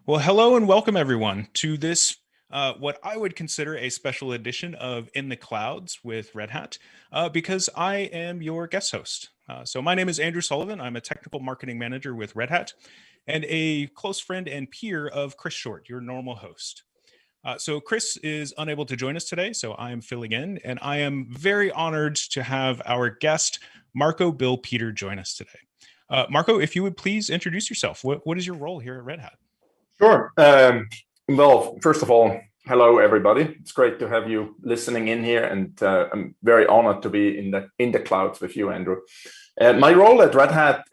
Well, hello and welcome everyone to this, what I would consider a special edition of In the Clouds with Red Hat, because I am your guest host. So my name is Andrew Sullivan. I'm a technical marketing manager with Red Hat and a close friend and peer of Chris Short, your normal host. So Chris is unable to join us today, so I am filling in, and I am very honored to have our guest, Marco Bill Peter, join us today. Marco, if you would please introduce yourself. What is your role here at Red Hat? Sure. Well, first of all, hello everybody. It's great to have you listening in here, and I'm very honored to be in the clouds with you, Andrew. My role at Red Hat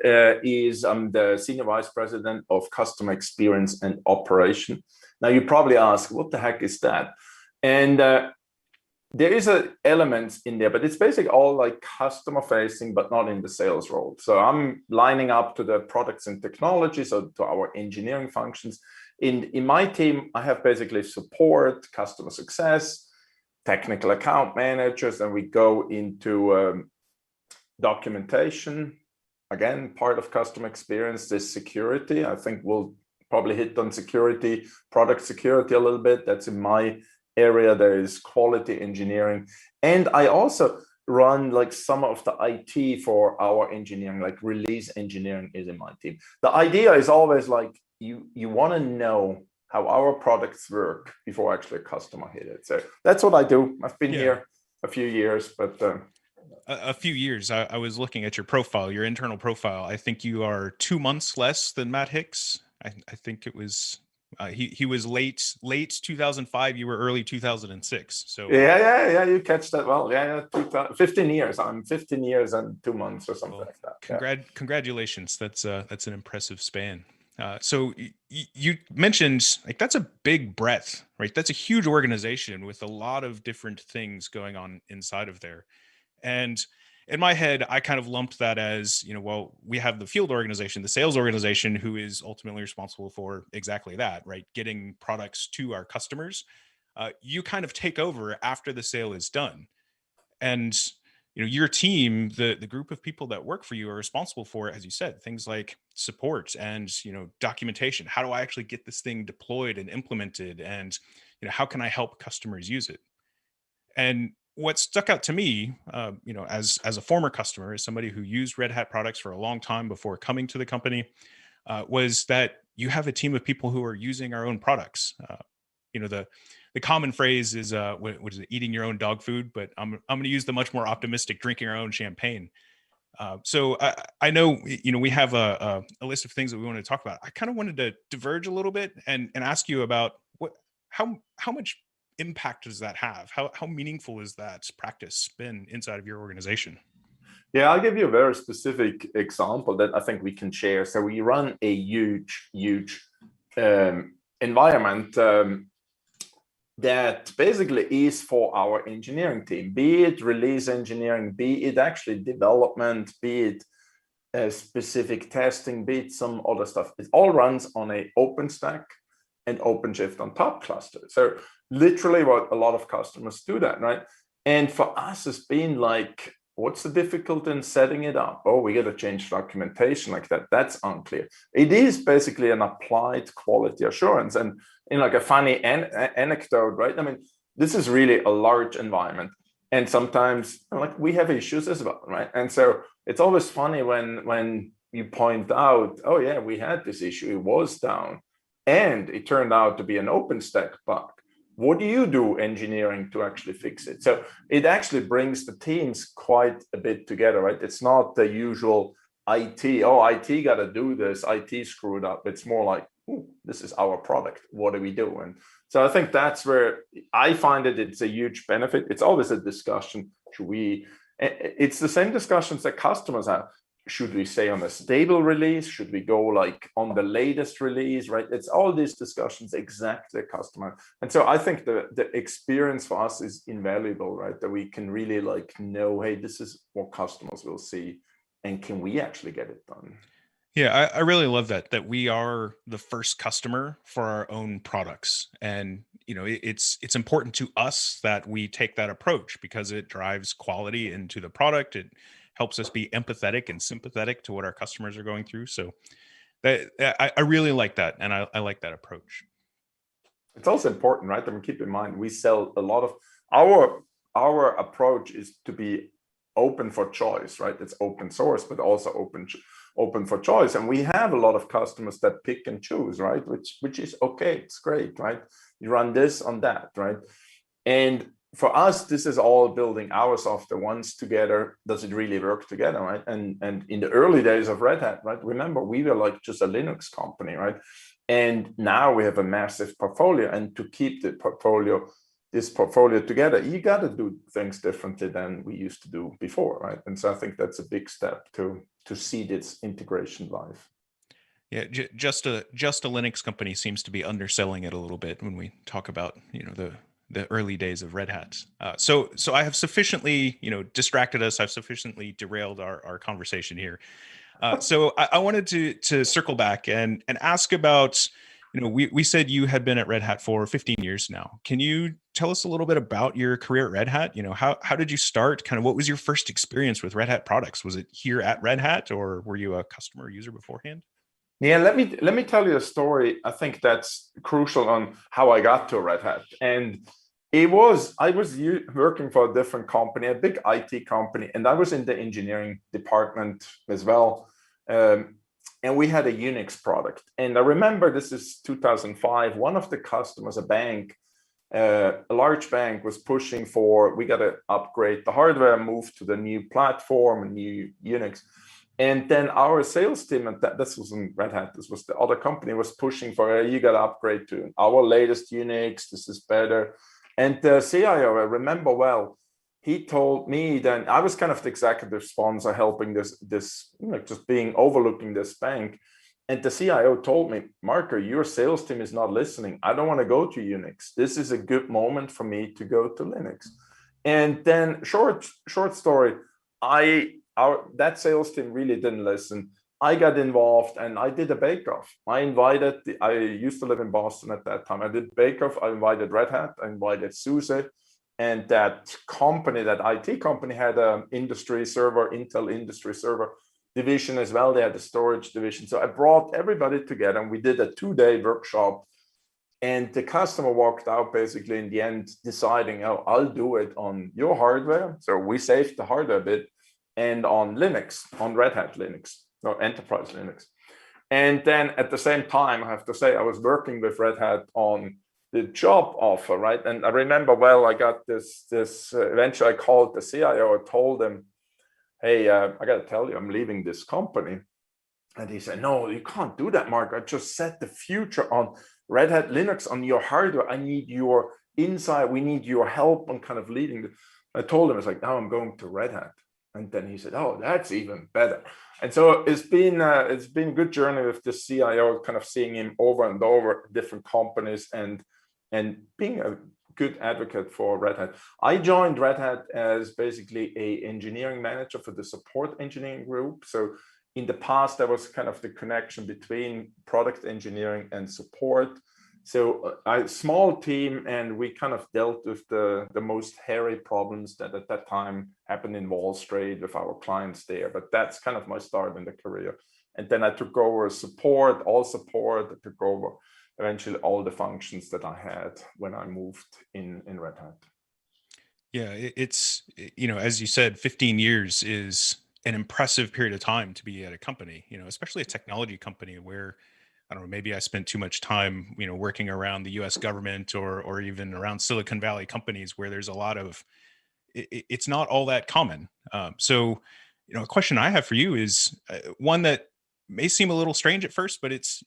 is I'm the senior vice president of customer experience and operation. Now, you probably ask, what the heck is that? And there is a element in there, but it's basically all like customer facing, but not in the sales role. So I'm lining up to the products and technology, so to our engineering functions. In my team, I have basically support, customer success, technical account managers, and we go into documentation. Again, part of customer experience is security. I think we'll probably hit on security, product security a little bit. That's in my area. There is quality engineering, and I also run like some of the IT for our engineering, like release engineering is in my team. The idea is always like you want to know how our products work before actually a customer hit it. So that's what I do. I've been here a few years, but a few years. I was looking at your profile, your internal profile. I think you are 2 months less than Matt Hicks. I think it was he was late 2005. You were early 2006. So yeah, you catch that well. Yeah, 15 years. I'm 15 years and 2 months or something like that. Congratulations. That's an impressive span. So you mentioned like that's a big breadth, right? That's a huge organization with a lot of different things going on inside of there. And in my head, I kind of lumped that as, well, we have the field organization, the sales organization, who is ultimately responsible for exactly that, right? Getting products to our customers. You kind of take over after the sale is done. And your team, the group of people that work for you are responsible for, as you said, things like support and documentation. How do I actually get this thing deployed and implemented? And how can I help customers use it? And what stuck out to me, as a former customer, as somebody who used Red Hat products for a long time before coming to the company, was that you have a team of people who are using our own products. The common phrase is what is it, eating your own dog food, but I'm going to use the much more optimistic drinking our own champagne. So I know we have a list of things that we want to talk about. I kind of wanted to diverge a little bit and ask you about how much impact does that have? How meaningful is that practice been inside of your organization? Yeah, I'll give you a very specific example that I think we can share. So we run a huge environment that basically is for our engineering team, be it release engineering, be it actually development, be it specific testing, be it some other stuff. It all runs on a OpenStack and OpenShift on top cluster. So literally what a lot of customers do that, right? And for us, it's been like, what's the difficulty in setting it up? Oh, we got to change documentation like that. That's unclear. It is basically an applied quality assurance. And in like a funny anecdote, right? I mean, this is really a large environment. And sometimes like we have issues as well, right? And so it's always funny when you point out, oh yeah, we had this issue, it was down, and it turned out to be an OpenStack bug. What do you do engineering to actually fix it? So it actually brings the teams quite a bit together, right? It's not the usual IT, oh, IT got to do this, IT screwed up. It's more like, this is our product. What do we do? And so I think that's where I find it's a huge benefit. It's always a discussion. It's the same discussions that customers have. Should we stay on a stable release? Should we go like on the latest release, right? It's all these discussions exactly customer. And so I think the experience for us is invaluable, right? That we can really like know, hey, this is what customers will see. And can we actually get it done? Yeah, I really love that we are the first customer for our own products. And it's important to us that we take that approach because it drives quality into the product. It helps us be empathetic and sympathetic to what our customers are going through. So I really like that, and I like that approach. It's also important, right? I mean, keep in mind, we sell a lot of our approach is to be open for choice, right? It's open source, but also open for choice. And we have a lot of customers that pick and choose, right? Which is okay, it's great, right? You run this on that, right? And for us, this is all building our software once together. Does it really work together, right? And in the early days of Red Hat, right? Remember, we were like just a Linux company, right? And now we have a massive portfolio, and to keep this portfolio together, you got to do things differently than we used to do before, right? And so I think that's a big step to see this integration live. Yeah, just a Linux company seems to be underselling it a little bit when we talk about the early days of Red Hat. So I have sufficiently distracted us. I've sufficiently derailed our conversation here. So I wanted to circle back and ask about, we said you had been at Red Hat for 15 years now. Can you tell us a little bit about your career at Red Hat? How did you start? Kind of what was your first experience with Red Hat products? Was it here at Red Hat, or were you a customer user beforehand? Yeah, let me tell you a story. I think that's crucial on how I got to Red Hat. And I was working for a different company, a big IT company, and I was in the engineering department as well. And we had a Unix product. And I remember this is 2005. One of the customers, a bank, a large bank, was pushing for, we got to upgrade the hardware, move to the new platform, a new Unix. And then our sales team, and this wasn't Red Hat, this was the other company, was pushing for, you got to upgrade to our latest Unix, this is better. And the CIO, I remember well, he told me then, I was kind of the executive sponsor helping this just being overlooking this bank. And the CIO told me, Marco, your sales team is not listening. I don't want to go to Unix. This is a good moment for me to go to Linux. And then short story, that sales team really didn't listen. I got involved and I did a bake-off. I used to live in Boston at that time. I did bake-off. I invited Red Hat. I invited SUSE. And that company, that IT company, had an industry server, Intel industry server division as well. They had a storage division. So I brought everybody together and we did a 2-day workshop. And the customer walked out basically in the end deciding, oh, I'll do it on your hardware. So we saved the hardware a bit, and on Linux, on Red Hat Linux, or Enterprise Linux. And then at the same time, I have to say, I was working with Red Hat on the job offer, right? And I remember well, I got this eventually I called the CIO, I told him, hey, I got to tell you, I'm leaving this company. And he said, no, you can't do that, Mark. I just set the future on Red Hat Linux on your hardware. I need your insight. We need your help on kind of leading. I told him, it's like, now I'm going to Red Hat. And then he said, oh, that's even better. And so it's been a good journey with the CIO, kind of seeing him over and over different companies and being a good advocate for Red Hat. I joined Red Hat as basically a engineering manager for the support engineering group. So in the past, there was kind of the connection between product engineering and support. So a small team, and we kind of dealt with the most hairy problems that at that time happened in Wall Street with our clients there. But that's kind of my start in the career. And then I took over support. I took over eventually all the functions that I had when I moved in Red Hat. Yeah, it's, as you said, 15 years is an impressive period of time to be at a company, especially a technology company where, I don't know, maybe I spent too much time, working around the US government or even around Silicon Valley companies where there's a lot of, it's not all that common. So, a question I have for you is one that may seem a little strange at first, but it's,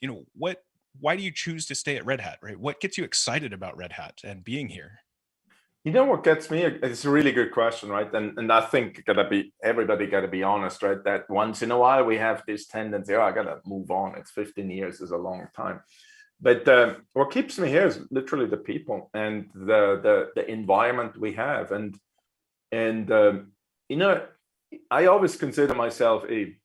why do you choose to stay at Red Hat, right? What gets you excited about Red Hat and being here? You know what gets me? It's a really good question, right? And I think everybody gotta be honest, right? That once in a while we have this tendency, oh, I gotta move on. It's 15 years is a long time. But what keeps me here is literally the people and the environment we have. And I always consider myself a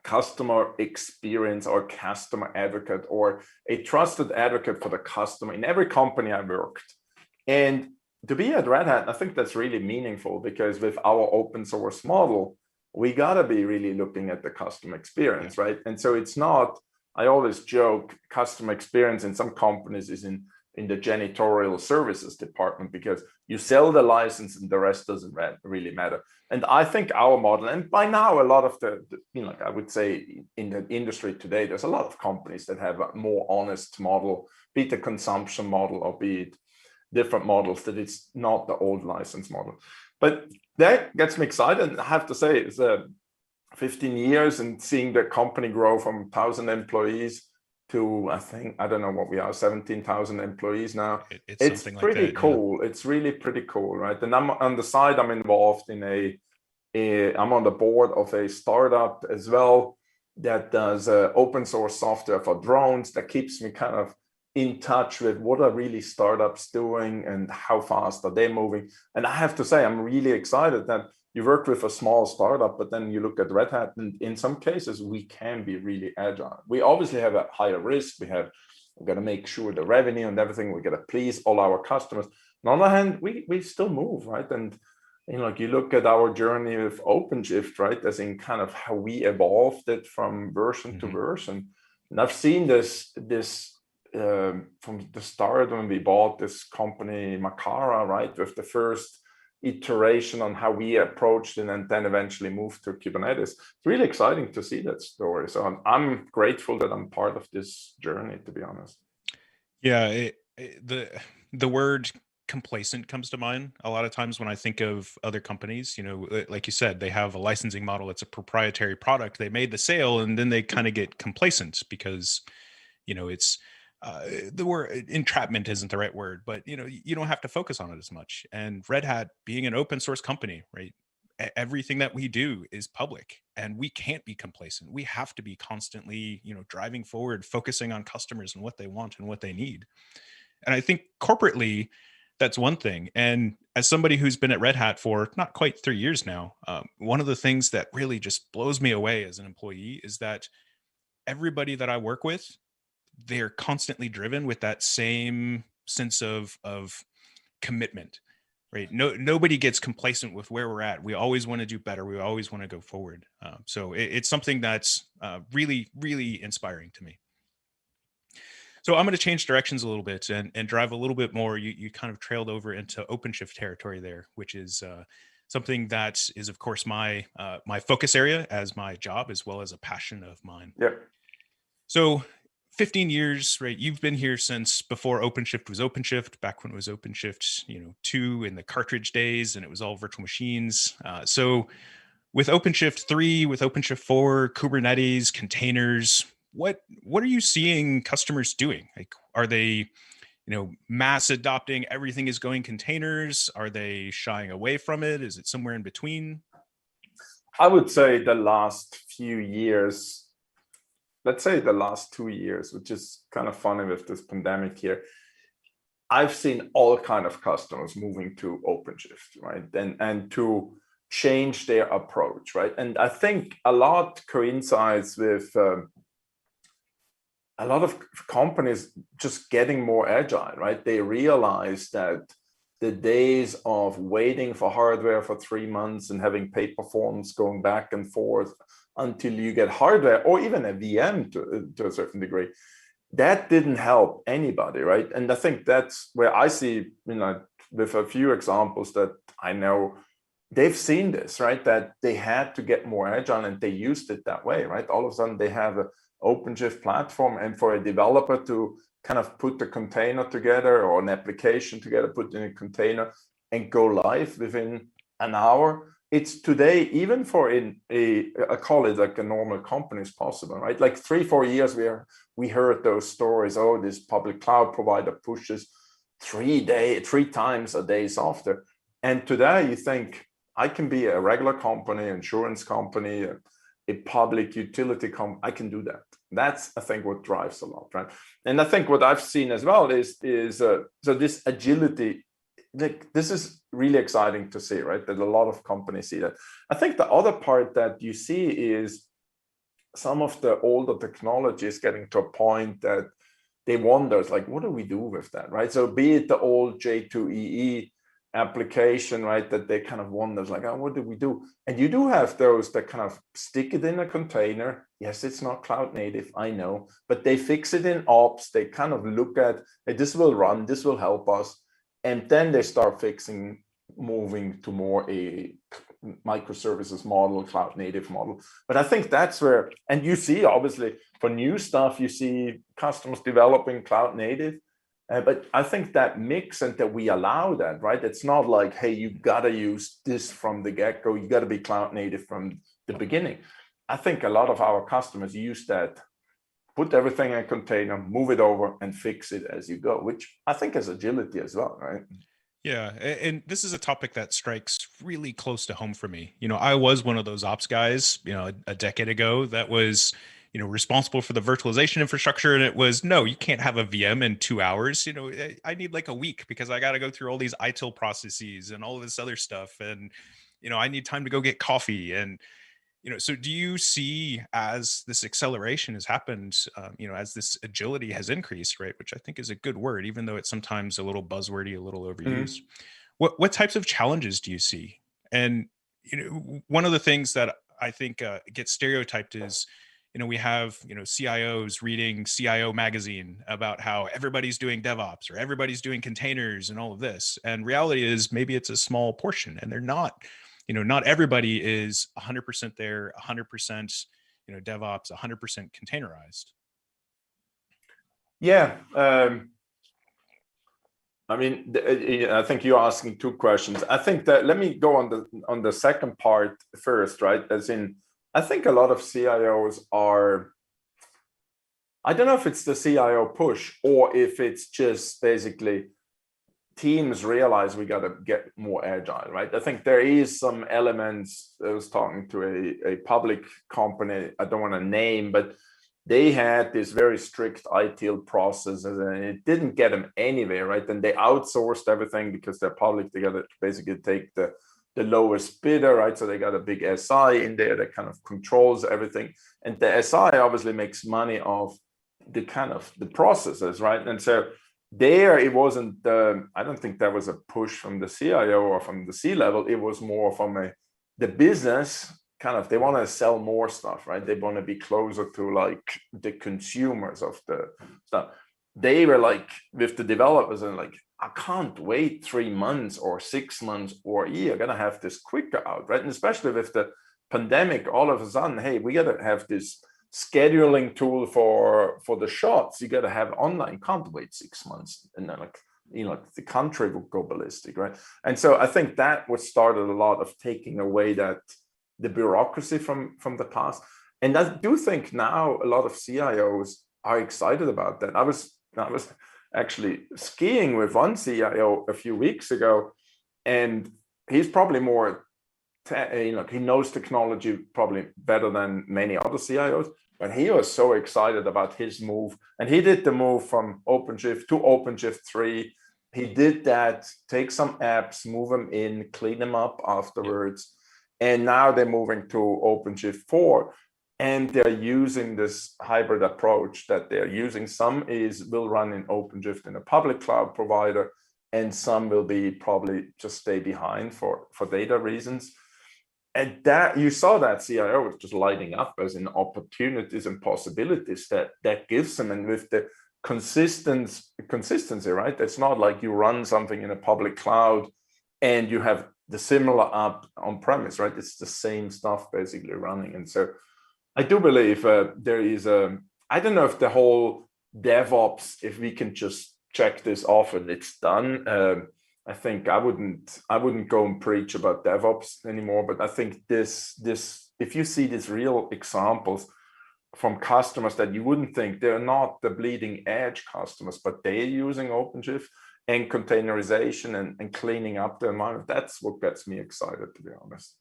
customer experience or customer advocate or a trusted advocate for the customer in every company I worked. And to be at Red Hat, I think that's really meaningful because with our open source model, we gotta be really looking at the customer experience, right? And so it's not I always joke customer experience in some companies is in the janitorial services department, because you sell the license and the rest doesn't really matter. And I think our model, and by now a lot of the I would say in the industry today, there's a lot of companies that have a more honest model, be it a consumption model or be it different models, that it's not the old license model. But that gets me excited. And I have to say, it's 15 years and seeing the company grow from 1,000 employees to, I don't know what we are, 17,000 employees now. It's pretty like that, cool. Yeah. It's really pretty cool, right? And I'm on the side, I'm involved in I'm on the board of a startup as well that does open source software for drones, that keeps me kind of in touch with what are really startups doing and how fast are they moving. And I have to say, I'm really excited that you work with a small startup, but then you look at Red Hat, and in some cases, we can be really agile. We obviously have a higher risk. We've got to make sure the revenue and everything, we got to please all our customers. On the other hand, we still move, right? And you look at our journey with OpenShift, right? As in kind of how we evolved it from version to version. And I've seen this from the start when we bought this company, Makara, right? With the first iteration on how we approached it and then eventually moved to Kubernetes. It's really exciting to see that story. So I'm grateful that I'm part of this journey, to be honest. Yeah, the word complacent comes to mind a lot of times when I think of other companies. Like you said, they have a licensing model. It's a proprietary product. They made the sale and then they kind of get complacent because, it's the word entrapment isn't the right word, but you don't have to focus on it as much. And Red Hat being an open source company, right? Everything that we do is public and we can't be complacent. We have to be constantly, driving forward, focusing on customers and what they want and what they need. And I think corporately, that's one thing. And as somebody who's been at Red Hat for not quite 3 years now, one of the things that really just blows me away as an employee is that everybody that I work with, they're constantly driven with that same sense of commitment, right? Nobody gets complacent with where we're at. We always want to do better. We always want to go forward. So it's something that's really, really inspiring to me. So I'm going to change directions a little bit and drive a little bit more. You kind of trailed over into OpenShift territory there, which is something that is, of course, my focus area as my job, as well as a passion of mine. Yep. So 15 years, right? You've been here since before OpenShift was OpenShift, back when it was OpenShift, 2 in the cartridge days, and it was all virtual machines. So with OpenShift 3, with OpenShift 4, Kubernetes, containers, what are you seeing customers doing? Like, are they, mass adopting everything is going containers? Are they shying away from it? Is it somewhere in between? I would say the last few years, let's say the last 2 years, which is kind of funny with this pandemic here, I've seen all kind of customers moving to OpenShift, right? And to change their approach, right? And I think a lot coincides with a lot of companies just getting more agile, right? They realize that the days of waiting for hardware for 3 months and having paper forms going back and forth until you get hardware, or even a VM to a certain degree, that didn't help anybody, right? And I think that's where I see, with a few examples that I know, they've seen this, right? That they had to get more agile and they used it that way, right? All of a sudden they have an OpenShift platform, and for a developer to kind of put the container together or an application together, put in a container and go live within an hour. It's today, even for I call it like a normal company, is possible, right? Like 3-4 years we heard those stories. Oh, this public cloud provider pushes 3 times a day software. And today you think, I can be a regular company, insurance company, a public utility company, I can do that. That's, I think, what drives a lot, right? And I think what I've seen as well is so this agility, this is really exciting to see, right? That a lot of companies see that. I think the other part that you see is some of the older technology is getting to a point that they wonder, like, what do we do with that, right? So be it the old J2EE application, right, that they kind of wonders like, oh, what do we do? And you do have those that kind of stick it in a container. Yes, it's not cloud native, I know, but they fix it in ops. They kind of look at, hey, this will run, this will help us. And then they start moving to more a microservices model, cloud native model. But I think that's where, and you see, obviously, for new stuff, you see customers developing cloud native. But I think that mix and that we allow that, right? It's not like, hey, you got to use this from the get-go. You got to be cloud native from the beginning. I think a lot of our customers use that, put everything in a container, move it over and fix it as you go, which I think is agility as well, right? Yeah, and this is a topic that strikes really close to home for me. I was one of those ops guys, a decade ago that was, responsible for the virtualization infrastructure. And it was, no, you can't have a VM in 2 hours. I need like a week because I got to go through all these ITIL processes and all of this other stuff. And, I need time to go get coffee. And, so do you see as this acceleration has happened, as this agility has increased, right? Which I think is a good word, even though it's sometimes a little buzzwordy, a little overused. Mm-hmm. What types of challenges do you see? And one of the things that I think gets stereotyped is, we have CIOs reading CIO magazine about how everybody's doing DevOps or everybody's doing containers and all of this. And reality is maybe it's a small portion, and they're not. Not everybody is 100% there, 100%, DevOps, 100% containerized. Yeah. I mean, I think you're asking two questions. I think that, let me go on the second part first, right? As in, I think a lot of CIOs are, I don't know if it's the CIO push or if it's just basically teams realize we got to get more agile, right? I think there is some elements. I was talking to a public company, I don't want to name, but they had this very strict ITIL process and it didn't get them anywhere, right? And they outsourced everything because they're public. They got to basically take the lowest bidder, right? So they got a big SI in there that kind of controls everything. And the SI obviously makes money off the kind of the processes, right? And so there it wasn't, I don't think that was a push from the CIO or from the C-level. It was more from the business kind of, they want to sell more stuff, right? They want to be closer to like the consumers of the stuff. They were like with the developers and like, I can't wait 3 months or 6 months or a year. I'm gonna have this quicker out, right? And especially with the pandemic, all of a sudden, hey, we gotta have this scheduling tool for the shots. You gotta have online. Can't wait 6 months, and then like the country will go ballistic, right? And so I think that was started a lot of taking away that the bureaucracy from the past. And I do think now a lot of CIOs are excited about that. I was actually skiing with one CIO a few weeks ago, and he's probably more, he knows technology probably better than many other CIOs, but he was so excited about his move. And he did the move from OpenShift to OpenShift 3. He did that, take some apps, move them in, clean them up afterwards. And now they're moving to OpenShift 4. And they're using this hybrid approach that they're using. Some will run in OpenShift in a public cloud provider, and some will be probably just stay behind for data reasons. And that you saw that CIO was just lighting up as in opportunities and possibilities that gives them. And with the consistency, right? It's not like you run something in a public cloud and you have the similar app on premise, right? It's the same stuff basically running. And so I do believe there is I don't know if the whole DevOps, if we can just check this off and it's done. I think I wouldn't go and preach about DevOps anymore, but I think this if you see these real examples from customers that you wouldn't think, they're not the bleeding edge customers, but they're using OpenShift and containerization and cleaning up the environment. That's what gets me excited, to be honest.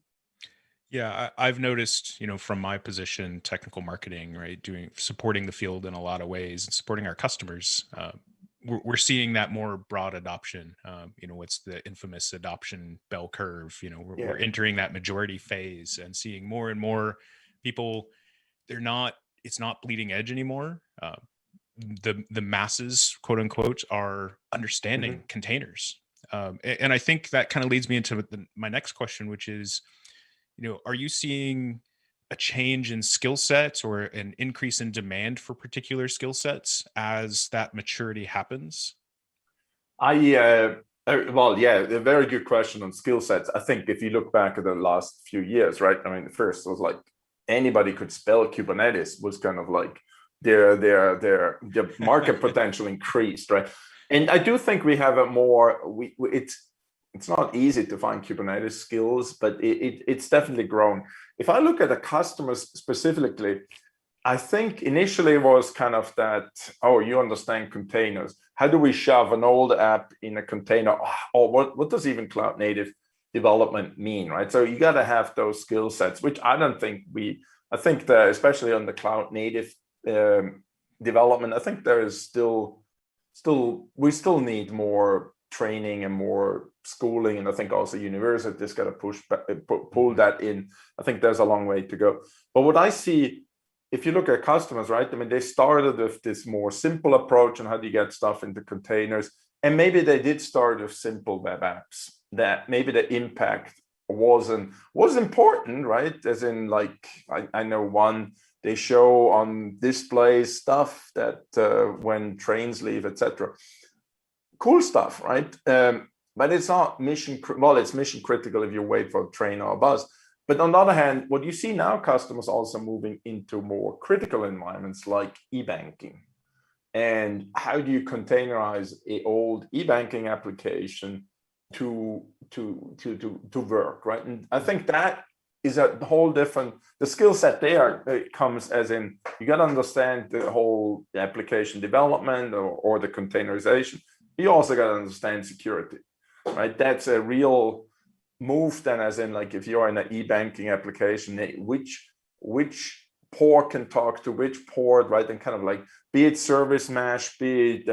Yeah, I've noticed, from my position, technical marketing, right, supporting the field in a lot of ways and supporting our customers. We're seeing that more broad adoption. What's the infamous adoption bell curve? We're entering that majority phase and seeing more and more people. It's not bleeding edge anymore. The masses, quote unquote, are understanding containers. And I think that kind of leads me into my next question, which is, are you seeing a change in skill sets or an increase in demand for particular skill sets as that maturity happens? Well, yeah, a very good question on skill sets. I think if you look back at the last few years, right? I mean, first was like anybody could spell Kubernetes was kind of like their market potential increased, right? And I do think we have a more it's not easy to find Kubernetes skills, but it's definitely grown. If I look at the customers specifically, I think initially it was kind of that, oh, you understand containers. How do we shove an old app in a container? Oh, what does even cloud native development mean, right? So you got to have those skill sets, which I don't think I think that especially on the cloud native development, I think there is we still need more training and more schooling. And I think also universities got to pull that in. I think there's a long way to go. But what I see, if you look at customers, right? I mean, they started with this more simple approach on how do you get stuff into containers. And maybe they did start with simple web apps that maybe the impact was important, right? As in like, I know one, they show on displays stuff that when trains leave, etc. Cool stuff, right? But it's not it's mission critical if you wait for a train or a bus. But on the other hand, what you see now, customers also moving into more critical environments like e-banking. And how do you containerize an old e-banking application to work, right? And I think that is a whole different, the skill set there comes as in, you got to understand the whole application development or the containerization. You also got to understand security, right? That's a real move then, as in like if you're in an e-banking application, which port can talk to which port, right? And kind of like, be it service mesh, be it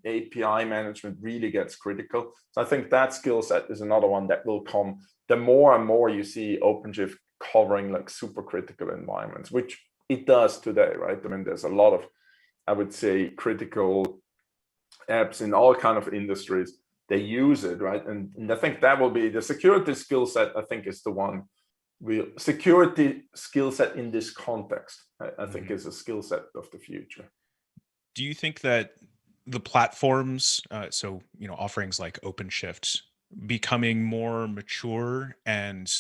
API management really gets critical. So I think that skill set is another one that will come the more and more you see OpenShift covering like super critical environments, which it does today, right? I mean, there's a lot of, I would say, critical apps in all kind of industries. They use it, right? And I think that will be the security skill set. I think is the one security skill set in this context. I think is a skill set of the future. Do you think that the platforms, so offerings like OpenShift, becoming more mature and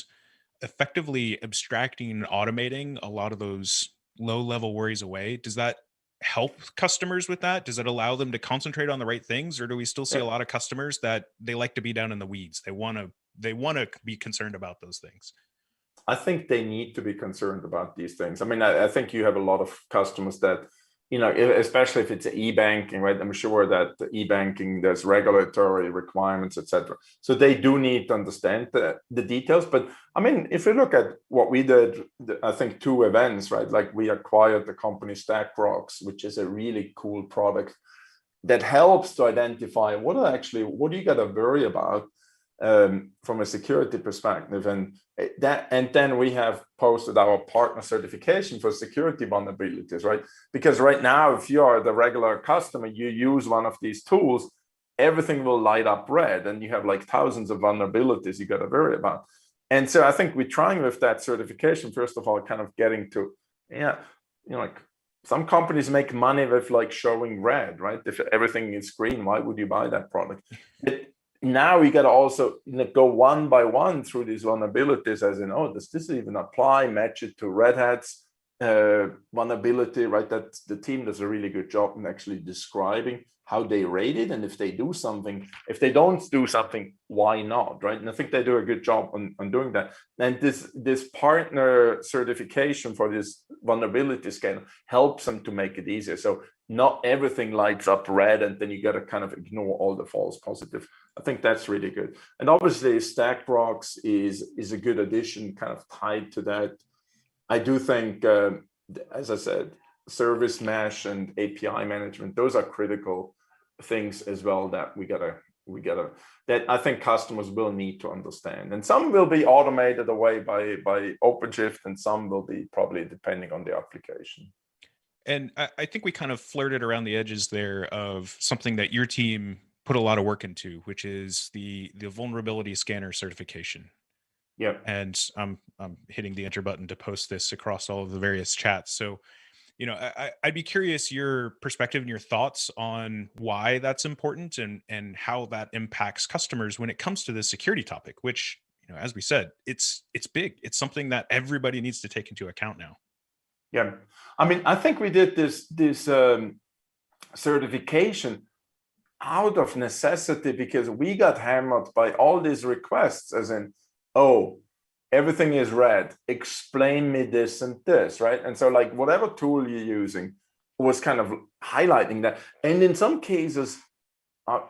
effectively abstracting and automating a lot of those low-level worries away, does that help customers with that? Does it allow them to concentrate on the right things, or do we still see a lot of customers that they like to be down in the weeds? They want to be concerned about those things. I think they need to be concerned about these things. I mean, I think you have a lot of customers that, especially if it's e-banking, right? I'm sure that e-banking, there's regulatory requirements, etc. So they do need to understand the details. But I mean, if you look at what we did, I think 2 events, right? Like we acquired the company StackRox, which is a really cool product that helps to identify what do you got to worry about from a security perspective, and then we have posted our partner certification for security vulnerabilities, right? Because right now, if you are the regular customer, you use one of these tools, everything will light up red, and you have like thousands of vulnerabilities you got to worry about. And so I think we're trying with that certification, first of all, kind of getting to, like some companies make money with like showing red, right? If everything is green, why would you buy that product? Now we got to also go one by one through these vulnerabilities, as in, does this even apply? Match it to Red Hat's vulnerability, right? That the team does a really good job in actually describing how they rate it, and if they do something, if they don't do something, why not, right? And I think they do a good job on doing that. And this partner certification for this vulnerability scan helps them to make it easier. So not everything lights up red, and then you got to kind of ignore all the false positive. I think that's really good. And obviously, StackRox is a good addition, kind of tied to that. I do think, as I said, service mesh and API management, those are critical things as well that we gotta that I think customers will need to understand. And some will be automated away by OpenShift, and some will be probably depending on the application. And I think we kind of flirted around the edges there of something that your team put a lot of work into, which is the vulnerability scanner certification. Yeah. And I'm hitting the enter button to post this across all of the various chats. So, I'd be curious your perspective and your thoughts on why that's important and how that impacts customers when it comes to this security topic, which, as we said, it's big. It's something that everybody needs to take into account now. Yeah. I mean, I think we did this certification out of necessity because we got hammered by all these requests, as in, oh, everything is red, explain me this and this, right? And so like whatever tool you're using was kind of highlighting that. And in some cases,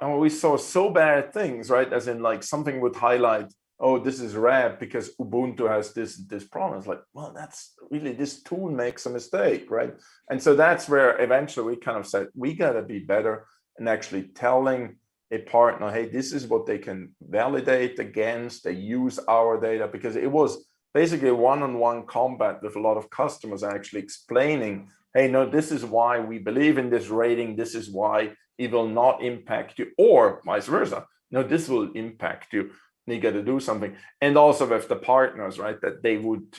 we saw so bad things, right? As in like something would highlight, oh, this is red because Ubuntu has this problem. It's like, well, that's really, this tool makes a mistake, right? And so that's where eventually we kind of said, we got to be better in actually telling a partner, hey, this is what they can validate against. They use our data, because it was basically a one-on-one combat with a lot of customers actually explaining, hey, no, this is why we believe in this rating. This is why it will not impact you, or vice versa. No, this will impact you. You got to do something. And also with the partners, right, that they would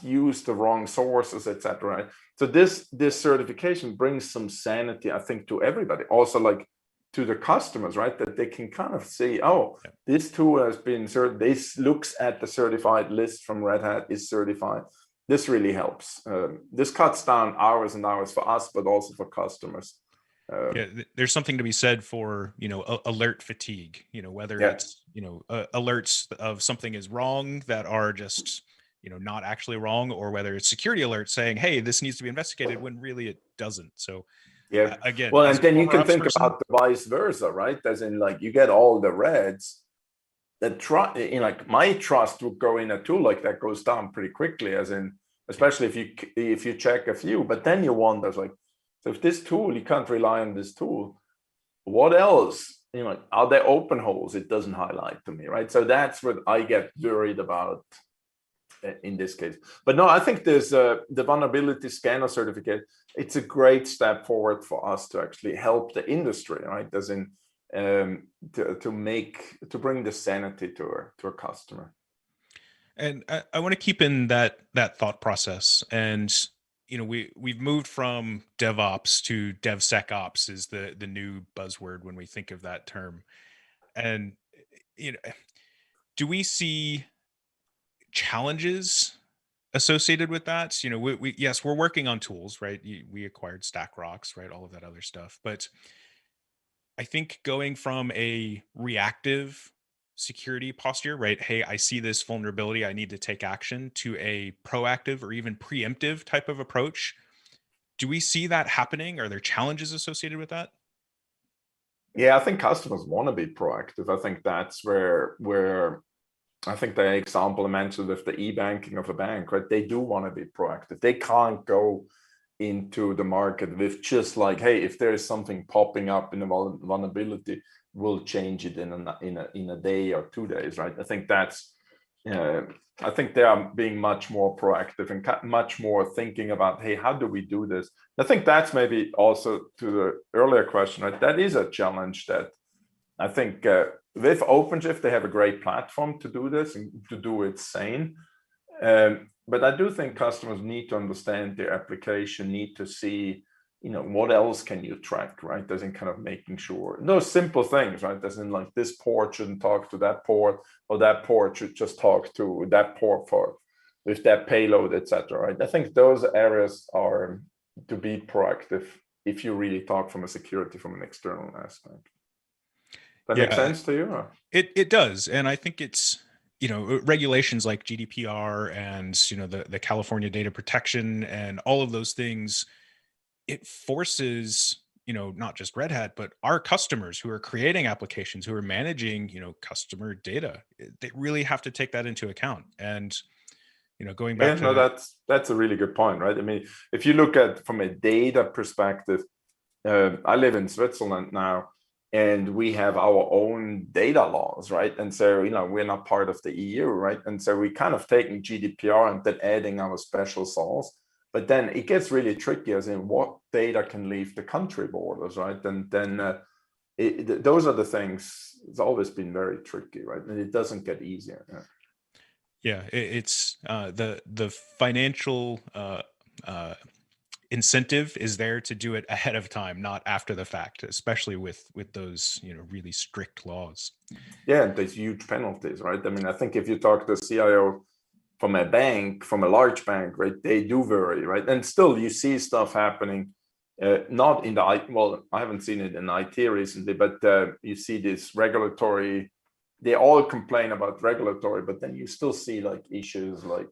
use the wrong sources, etc. Right? So this certification brings some sanity, I think, to everybody. Also, like to the customers, right, that they can kind of see, oh, this tool has been certified. This looks at the certified list from Red Hat, is certified. This really helps. This cuts down hours and hours for us, but also for customers. There's something to be said for, alert fatigue, whether it's, alerts of something is wrong that are just, not actually wrong, or whether it's security alerts saying, hey, this needs to be investigated when really it doesn't. So yeah, again, well, as and a then you former can ops think person, about the vice versa, right? As in, like, you get all the reds. Like my trust would go in a tool like that goes down pretty quickly, as in, especially if you check a few, but then you wonder, like, so if this tool, you can't rely on this tool, what else? Are there open holes? It doesn't highlight to me, right? So that's what I get worried about in this case. But no, I think there's the vulnerability scanner certificate. It's a great step forward for us to actually help the industry, right? As in, to bring the sanity to a customer. and I want to keep in that thought process. And we've moved from DevOps to DevSecOps is the new buzzword when we think of that term. And you know, do we see challenges associated with that? We yes, we're working on tools, right? We acquired StackRox, right? All of that other stuff, but I think going from a reactive security posture, right? Hey, I see this vulnerability, I need to take action, to a proactive or even preemptive type of approach. Do we see that happening? Are there challenges associated with that? Yeah, I think customers want to be proactive. I think that's where I think the example I mentioned with the e-banking of a bank, right? They do want to be proactive. They can't go into the market with just like, hey, if there is something popping up in a vulnerability, we'll change it in a day or 2 days, right? I think that's I think they are being much more proactive and much more thinking about, hey, how do we do this? I think that's maybe also to the earlier question, right? That is a challenge that I think with OpenShift, they have a great platform to do this and to do it sane. But I do think customers need to understand their application, need to see, what else can you track, right? Doesn't kind of making sure those simple things, right? Doesn't like this port shouldn't talk to that port, or that port should just talk to that port with that payload, etc. Right? I think those areas are to be proactive if you really talk from an external aspect. That makes sense to you? Or? It does, and I think it's regulations like GDPR and the California data protection and all of those things. It forces not just Red Hat, but our customers who are creating applications, who are managing customer data. They really have to take that into account. And going back to that's a really good point, right? I mean, if you look at from a data perspective, I live in Switzerland now, and we have our own data laws, right? And so, we're not part of the EU, right? And so we kind of taking GDPR and then adding our special sauce. But then it gets really tricky, as in what data can leave the country borders, right? And then those are the things. It's always been very tricky, right? And it doesn't get easier. Yeah, it's the financial incentive is there to do it ahead of time, not after the fact, especially with those really strict laws. Yeah, and there's huge penalties, right? I mean, I think if you talk to a CIO from a bank, from a large bank, right, they do vary, right? And still, you see stuff happening. Not in the well, I haven't seen it in IT recently, but you see this regulatory. They all complain about regulatory, but then you still see like issues like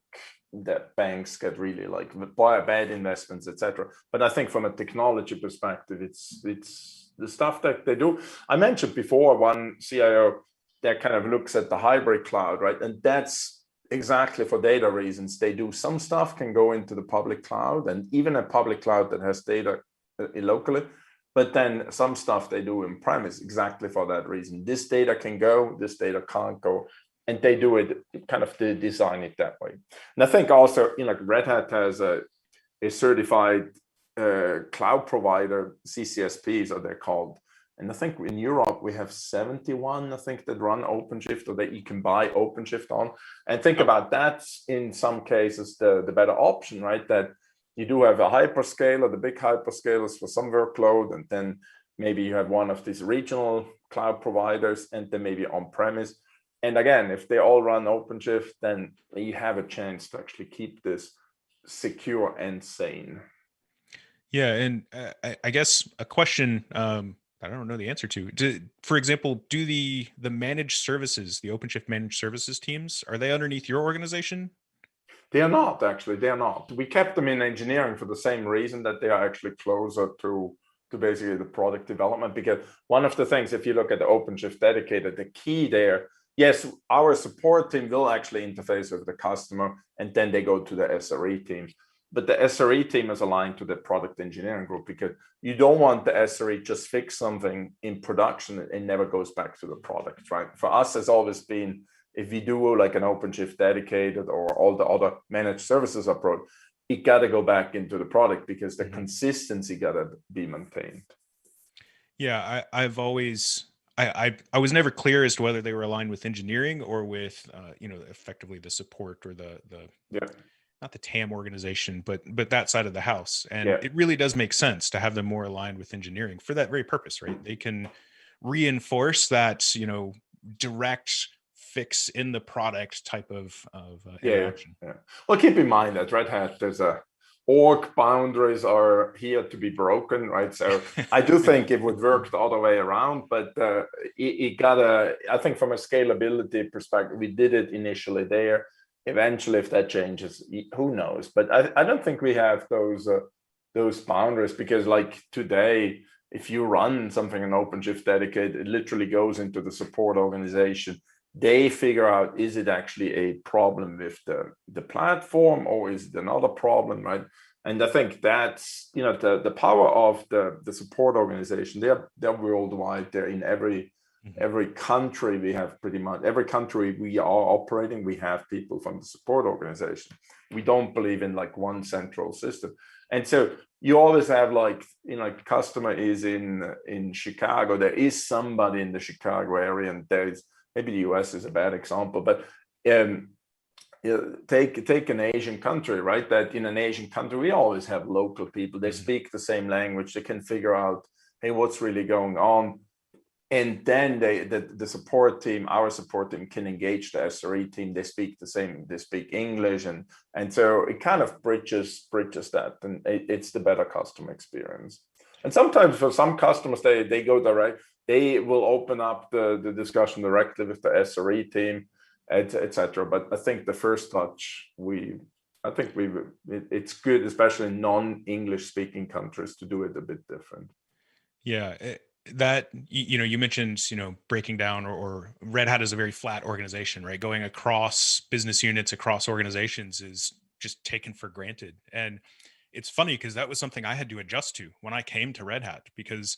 that banks get really like bad investments, etc. But I think from a technology perspective, it's the stuff that they do. I mentioned before one CIO that kind of looks at the hybrid cloud, right? And that's exactly for data reasons. They do some stuff can go into the public cloud, and even a public cloud that has data locally, but then some stuff they do in premise exactly for that reason. This data can go, this data can't go, and they do it kind of to design it that way. And I think also, like Red Hat has a certified cloud provider, CCSPs are they're called. And I think in Europe we have 71, I think, that run OpenShift, or that you can buy OpenShift on. And think about that, in some cases the better option, right? That you do have a hyperscaler, the big hyperscalers for some workload, and then maybe you have one of these regional cloud providers, and then maybe on-premise. And again, if they all run OpenShift, then you have a chance to actually keep this secure and sane. Yeah, and I guess a question I don't know the answer to. For example, do the managed services, the OpenShift managed services teams, are they underneath your organization? They are not, actually. They are not. We kept them in engineering for the same reason, that they are actually closer to basically the product development. Because one of the things, if you look at the OpenShift dedicated, the key there, yes, our support team will actually interface with the customer, and then they go to the SRE team. But the SRE team is aligned to the product engineering group, because you don't want the SRE just fix something in production and never goes back to the product, right? For us, it's always been, if we do like an OpenShift dedicated or all the other managed services approach, it got to go back into the product, because the consistency got to be maintained. Yeah, I've always I was never clear as to whether they were aligned with engineering or with effectively the support or the Yeah. not the TAM organization, but that side of the house. And Yeah. it really does make sense to have them more aligned with engineering for that very purpose, right? They can reinforce that, direct fix in the product type of interaction. Yeah. Well, keep in mind that Red Hat, there's a org boundaries are here to be broken, right? So I do think it would work the other way around, but it gotta, I think from a scalability perspective, we did it initially there. Eventually, if that changes, who knows? But I don't think we have those boundaries, because like today, if you run something in OpenShift dedicated, it literally goes into the support organization. They figure out, is it actually a problem with the platform, or is it another problem, right? And I think that's the power of the support organization. They're worldwide. They're in every country. We have pretty much every country we are operating, we have people from the support organization. We don't believe in like one central system. And so you always have customer is in Chicago. There is somebody in the Chicago area, and there's maybe the US is a bad example, but take an Asian country, right? That in an Asian country, we always have local people. They speak the same language. They can figure out, hey, what's really going on? And then the support team, our support team, can engage the SRE team. They speak the same, they speak English. And so it kind of bridges that, and it's the better customer experience. And sometimes for some customers, they go direct. They will open up the discussion directly with the SRE team, etc. But I think the first touch, it's good, especially in non-English speaking countries, to do it a bit different. Yeah, that you mentioned breaking down, or Red Hat is a very flat organization, right? Going across business units, across organizations is just taken for granted. And it's funny because that was something I had to adjust to when I came to Red Hat, because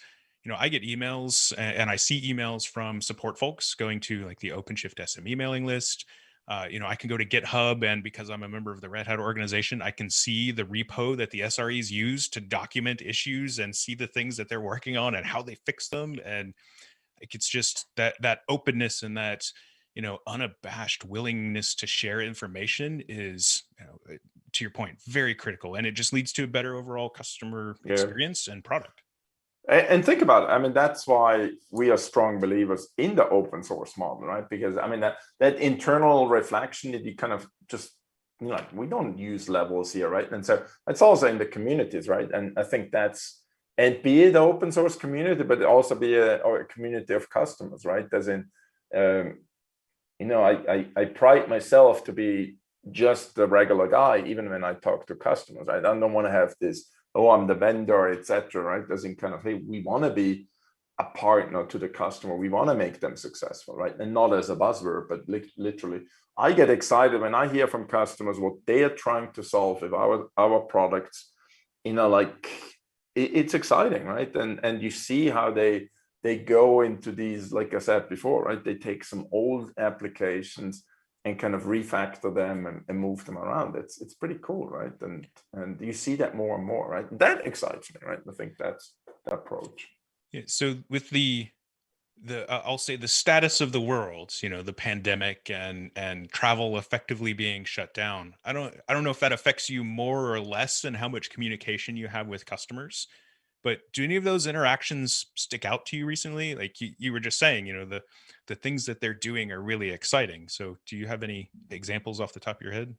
I get emails and I see emails from support folks going to like the OpenShift SM emailing list. I can go to GitHub, and because I'm a member of the Red Hat organization, I can see the repo that the SREs use to document issues and see the things that they're working on and how they fix them. And like, it's just that openness and that, unabashed willingness to share information is, to your point, very critical. And it just leads to a better overall customer Yeah. experience and product. And think about it. I mean, that's why we are strong believers in the open source model, right? Because I mean, that internal reflection that you kind of just, like, we don't use levels here, right? And so it's also in the communities, right? And I think that's, and be it the open source community, but also be a community of customers, right? As in, I pride myself to be just the regular guy, even when I talk to customers, right? I don't want to have this, oh, I'm the vendor, etc., right? As in kind of, hey, we want to be a partner to the customer. We want to make them successful, right? And not as a buzzword, but literally. I get excited when I hear from customers what they are trying to solve with our products. Like, it's exciting, right? And you see how they go into these, like I said before, right? They take some old applications and kind of refactor them and move them around. It's pretty cool, right? And you see that more and more, right? That excites me, right? I think that's the approach. Yeah, so with the I'll say the status of the world, the pandemic and travel effectively being shut down. I don't know if that affects you more or less and how much communication you have with customers. But do any of those interactions stick out to you recently? Like you were just saying, the things that they're doing are really exciting. So do you have any examples off the top of your head?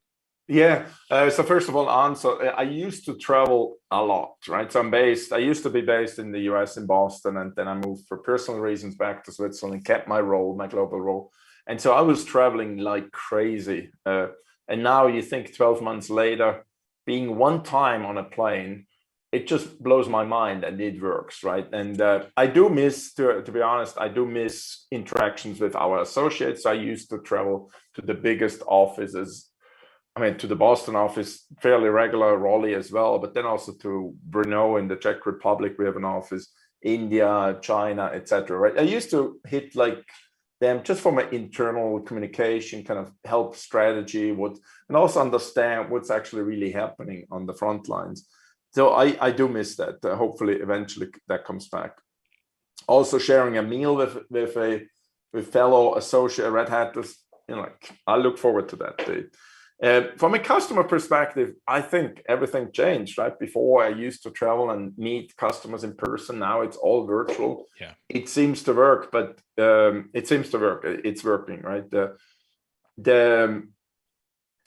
Yeah. So first of all, answer. I used to travel a lot, right? So I used to be based in the US in Boston, and then I moved for personal reasons back to Switzerland, kept my global role. And so I was traveling like crazy. And now you think 12 months later, being one time on a plane, it just blows my mind, and it works, right? And I do miss, to be honest, I do miss interactions with our associates. I used to travel to the biggest offices. I mean, to the Boston office, fairly regular, Raleigh as well, but then also to Brno in the Czech Republic, we have an office, India, China, etc. Right? I used to hit like them just for my internal communication, kind of help strategy, and also understand what's actually really happening on the front lines. So I do miss that. Hopefully, eventually that comes back. Also, sharing a meal with fellow associate Red Hatters, like, I look forward to that day. From a customer perspective, I think everything changed, right? Before, I used to travel and meet customers in person. Now it's all virtual. Yeah. It seems to work, but It's working, right?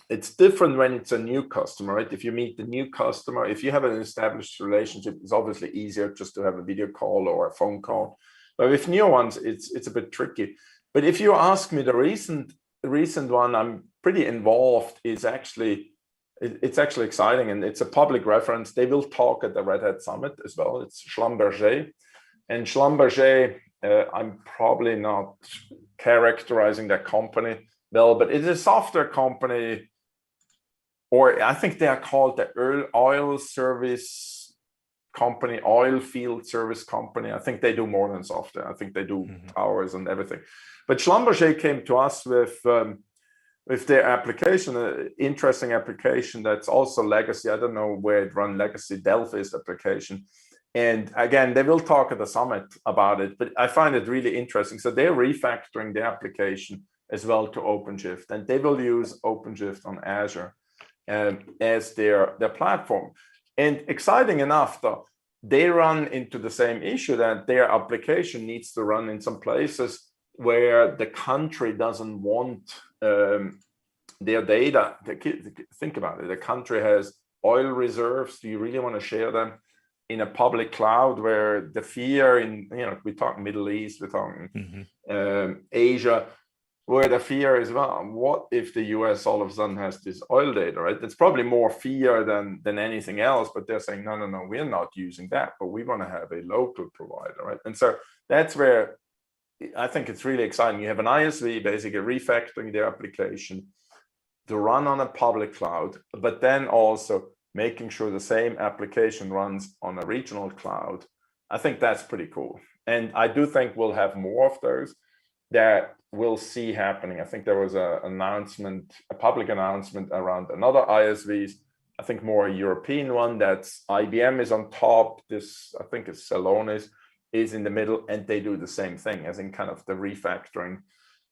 It's different when it's a new customer, right? If you meet the new customer, if you have an established relationship, it's obviously easier just to have a video call or a phone call. But with new ones, it's a bit tricky. But if you ask me, the recent one I'm pretty involved is actually, it's actually exciting, and it's a public reference. They will talk at the Red Hat Summit as well. It's Schlumberger. And Schlumberger, I'm probably not characterizing that company well, but it's a software company, or I think they are called the oil service company, oil field service company. I think they do more than software. I think they do towers and everything. But Schlumberger came to us with their application, an interesting application that's also legacy. I don't know where it run legacy, Delphi's application. And again, they will talk at the summit about it, but I find it really interesting. So they're refactoring the application as well to OpenShift, and they will use OpenShift on Azure as their platform. And exciting enough, though, they run into the same issue that their application needs to run in some places where the country doesn't want their data. Think about it. The country has oil reserves. Do you really want to share them in a public cloud, where the fear in, we talk Middle East, we talk Asia, where the fear is, well, what if the US all of a sudden has this oil data, right? It's probably more fear than anything else, but they're saying, no, we're not using that, but we want to have a local provider, right? And so that's where I think it's really exciting. You have an ISV basically refactoring their application to run on a public cloud, but then also making sure the same application runs on a regional cloud. I think that's pretty cool. And I do think we'll have more of those. that we'll see happening. I think there was a public announcement around another ISVs. I think more a European one, that's IBM is on top. This, I think it's Celonis, is in the middle, and they do the same thing as in kind of the refactoring.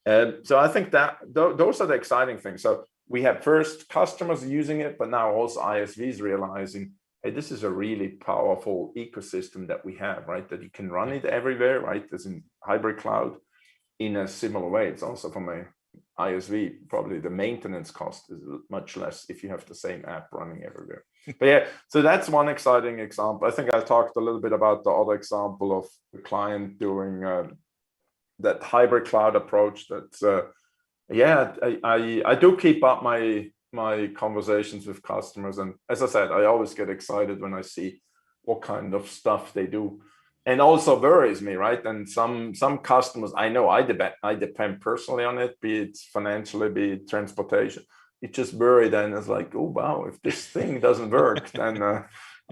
So I think that those are the exciting things. So we have first customers using it, but now also ISVs realizing, hey, this is a really powerful ecosystem that we have, right? That you can run it everywhere, right? As in hybrid cloud in a similar way. It's also from a ISV, probably the maintenance cost is much less if you have the same app running everywhere. But yeah, so that's one exciting example. I think I talked a little bit about the other example of the client doing that hybrid cloud approach. That's yeah, I do keep up my conversations with customers, and as I said, I always get excited when I see what kind of stuff they do, and also worries me, right? And some customers, I know I depend personally on it, be it financially, be it transportation. It just worried, and it's like, oh wow, if this thing doesn't work, then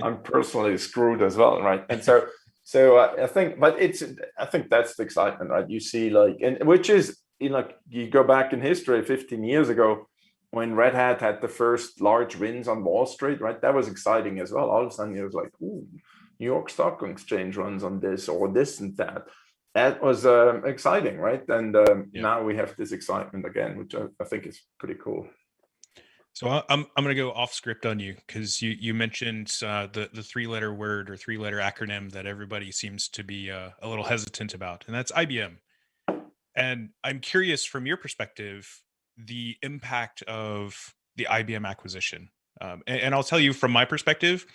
I'm personally screwed as well, right? And so I think, but I think that's the excitement, right? You see, like, and which is, you know, you go back in history 15 years ago when Red Hat had the first large wins on Wall Street, right? That was exciting as well. All of a sudden, it was like, ooh, New York Stock Exchange runs on this or this and that. That was exciting, right? And now we have this excitement again, which I think is pretty cool. So I'm going to go off script on you because you mentioned the 3-letter word or 3-letter acronym that everybody seems to be a little hesitant about, and that's IBM. And I'm curious, from your perspective, the impact of the IBM acquisition. And I'll tell you from my perspective,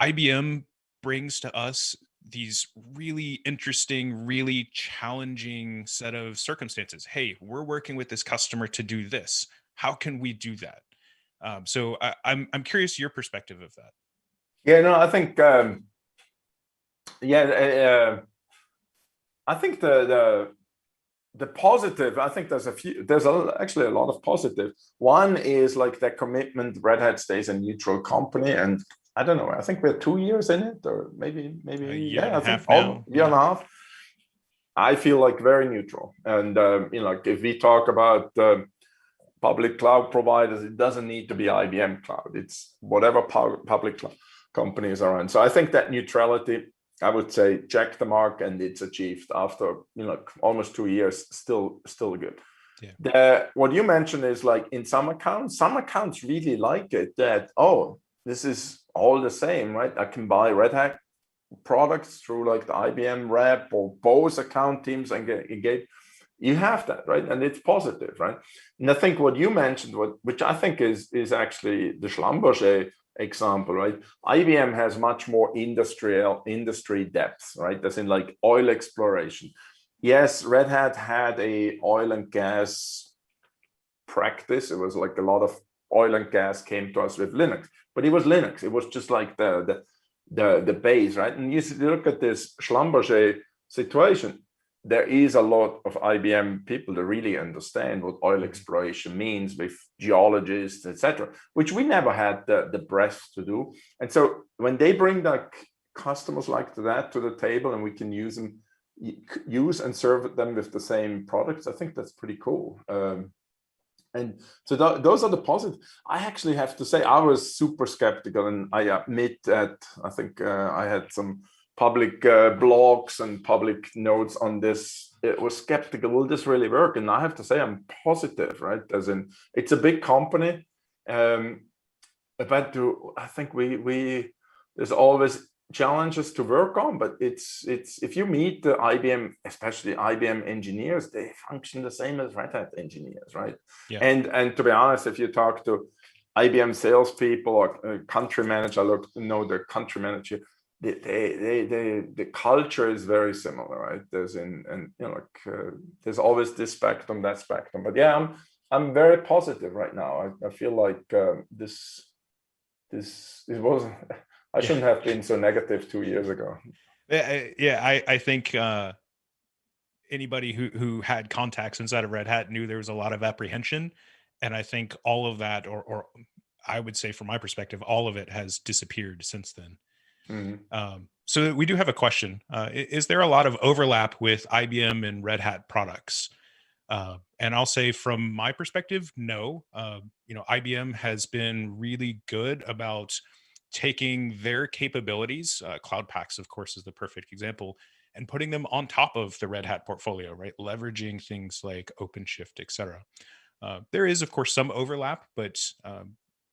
IBM brings to us these really interesting, really challenging set of circumstances. Hey, we're working with this customer to do this. How can we do that? So I'm curious your perspective of that. Yeah, no, I think I think the positive, I think there's actually a lot of positive. One is like the commitment. Red Hat stays a neutral company, and I don't know, I think we're 2 years in it, or maybe I think year and a half. I feel like very neutral, and you know, like if we talk about public cloud providers, it doesn't need to be IBM cloud. It's whatever public cloud companies are on. So I think that neutrality, I would say, check the mark, and it's achieved after, you know, almost 2 years. Still good. Yeah. What you mentioned is like in some accounts really like it, that, oh, this is all the same, right? I can buy Red Hat products through like the IBM rep or both account teams and engage. You have that, right? And it's positive, right? And I think what you mentioned, which I think is actually the Schlumberger example, right? IBM has much more industry depth, right? As in like oil exploration. Yes, Red Hat had a oil and gas practice. It was like a lot of oil and gas came to us with Linux, but it was Linux. It was just like the base, right? And you look at this Schlumberger situation, there is a lot of IBM people that really understand what oil exploration means, with geologists, etc., which we never had the breadth to do. And so when they bring like customers like that to the table, and we can use and serve them with the same products, I think that's pretty cool. And so those are the positive. I actually have to say I was super skeptical, and I admit that I think I had some public blogs and public notes on this. It was skeptical, will this really work? And I have to say I'm positive, right? As in, it's a big company, but I think we there's always challenges to work on, but it's if you meet the IBM, especially IBM engineers, they function the same as Red Hat engineers, right? Yeah. And to be honest, if you talk to IBM salespeople or country manager, the country manager, the culture is very similar, right? There's there's always this spectrum, that spectrum. But yeah, I'm very positive right now. I feel like this it wasn't. I shouldn't have been so negative 2 years ago. I think anybody who had contacts inside of Red Hat knew there was a lot of apprehension, and I think all of that, or I would say from my perspective, all of it has disappeared since then. So we do have a question. Is there a lot of overlap with IBM and Red Hat products? And I'll say from my perspective, no. IBM has been really good about taking their capabilities. Cloud Paks, of course, is the perfect example, and putting them on top of the Red Hat portfolio, right? Leveraging things like OpenShift, et cetera. There is, of course, some overlap, but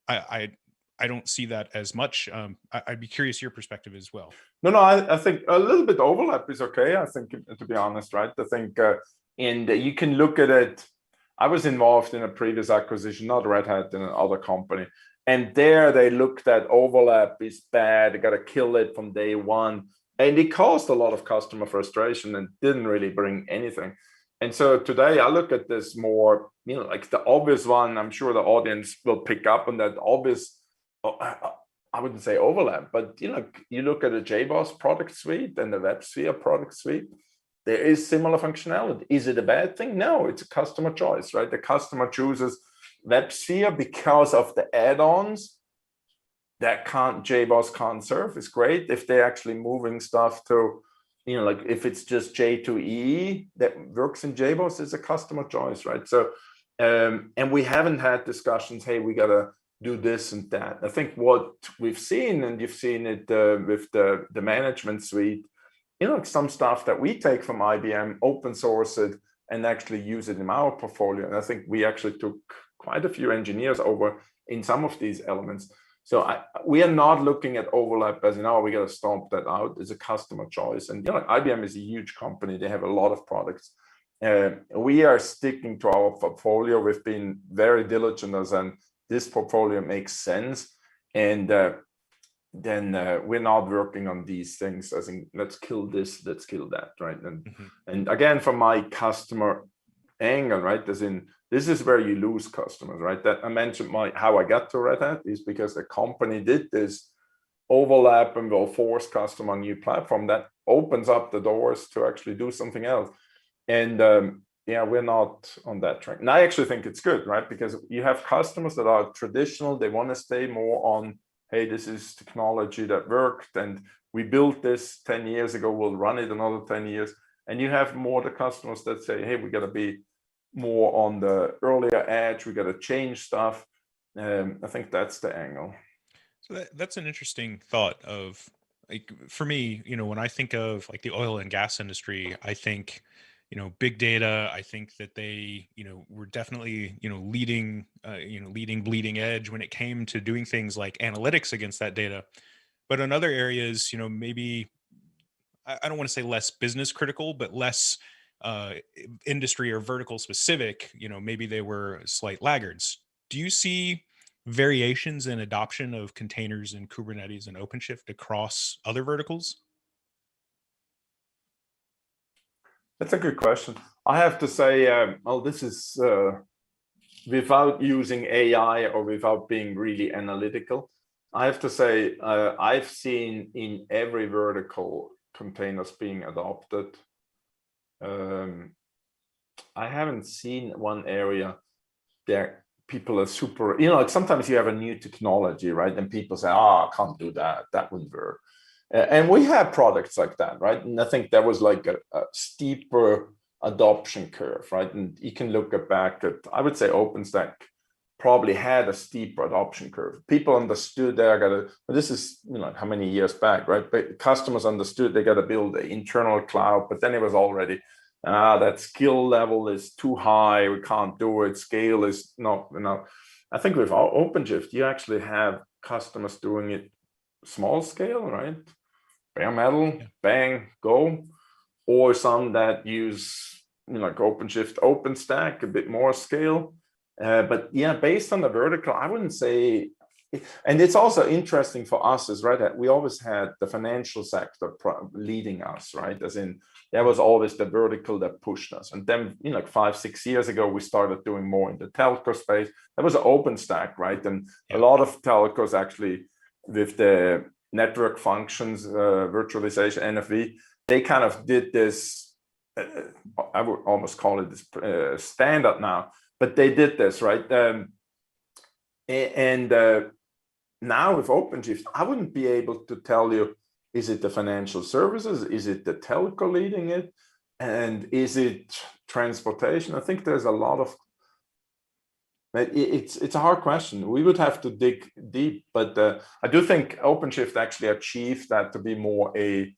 I don't see that as much. I'd be curious your perspective as well. No, I think a little bit overlap is okay. I think, to be honest, right? I think, and you can look at it. I was involved in a previous acquisition, not Red Hat, in another company. And there they looked at overlap is bad. They got to kill it from day one. And it caused a lot of customer frustration and didn't really bring anything. And so today I look at this more, like the obvious one. I'm sure the audience will pick up on that obvious. I wouldn't say overlap, but you look at the JBoss product suite and the WebSphere product suite, there is similar functionality. Is it a bad thing? No, it's a customer choice, right? The customer chooses WebSphere because of the add-ons that JBoss can't serve. It's great if they're actually moving stuff to, like if it's just J2EE that works in JBoss, it's a customer choice, right? So, and we haven't had discussions, hey, we got to do this and that. I think what we've seen, and you've seen it with the management suite, some stuff that we take from IBM, open source it, and actually use it in our portfolio. And I think we actually took quite a few engineers over in some of these elements. So we are not looking at overlap as we got to stomp that out. It's a customer choice. And IBM is a huge company. They have a lot of products. We are sticking to our portfolio. We've been very diligent and this portfolio makes sense. And then we're not working on these things as in let's kill this, let's kill that, right? And again, from my customer angle, right, as in this is where you lose customers, right? That I mentioned how I got to Red Hat is because the company did this overlap and will force customer on new platform that opens up the doors to actually do something else. And we're not on that track. And I actually think it's good, right? Because you have customers that are traditional, they want to stay more on, hey, this is technology that worked and we built this 10 years ago, we'll run it another 10 years. And you have more the customers that say, hey, we got to be more on the earlier edge, we got to change stuff. I think that's the angle. So that's an interesting thought of, like, for me, when I think of like the oil and gas industry, I think, big data. I think that they, were definitely, leading bleeding edge when it came to doing things like analytics against that data. But in other areas, maybe I don't want to say less business critical, but less industry or vertical specific, maybe they were slight laggards. Do you see variations in adoption of containers in Kubernetes and OpenShift across other verticals? That's a good question. I have to say, this is without using AI or without being really analytical. I have to say, I've seen in every vertical containers being adopted. I haven't seen one area that people are super, like sometimes you have a new technology, right? And people say, I can't do that. That wouldn't work. And we have products like that, right? And I think that was like a steeper adoption curve, right? And you can look back at, I would say OpenStack probably had a steeper adoption curve. People understood this is, how many years back, right? But customers understood they got to build an internal cloud, but then it was already, that skill level is too high. We can't do it. Scale is not, I think with our OpenShift, you actually have customers doing it small scale, right? Bare metal, bang, go. Or some that use, like OpenShift, OpenStack, a bit more scale. But based on the vertical, I wouldn't say, and it's also interesting for us as Red Hat, we always had the financial sector leading us, right? As in, that was always the vertical that pushed us. And then, like 5-6 years ago, we started doing more in the telco space. That was an OpenStack, right? And a lot of telcos actually, with the network functions, virtualization, NFV, they kind of did this, I would almost call it this standard now, but they did this, right? And now with OpenShift, I wouldn't be able to tell you Is it the financial services? Is it the telco leading it? And is it transportation? I think there's a lot of, it's a hard question. We would have to dig deep, but I do think OpenShift actually achieved that to be more a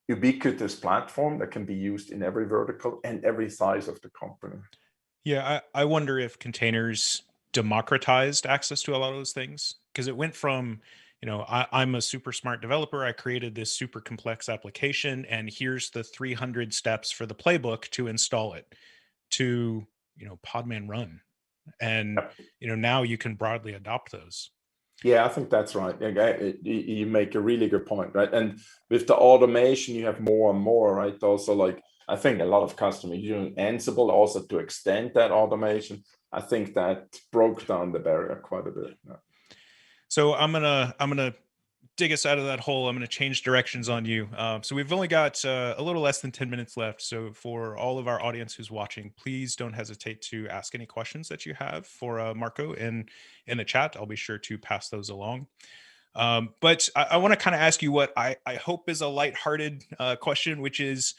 ubiquitous platform that can be used in every vertical and every size of the company. Yeah, I wonder if containers democratized access to a lot of those things, because it went from, I'm a super smart developer. I created this super complex application, and here's the 300 steps for the playbook to install it, to, Podman Run. And, Yep. now you can broadly adopt those. Yeah, I think that's right. You make a really good point, right? And with the automation, you have more and more, right? Also, like, I think a lot of customers using Ansible also to extend that automation. I think that broke down the barrier quite a bit. Yeah. So I'm gonna dig us out of that hole. I'm going to change directions on you. So we've only got a little less than 10 minutes left. So for all of our audience who's watching, please don't hesitate to ask any questions that you have for Marco in the chat. I'll be sure to pass those along. But I want to kind of ask you what I hope is a lighthearted question, which is,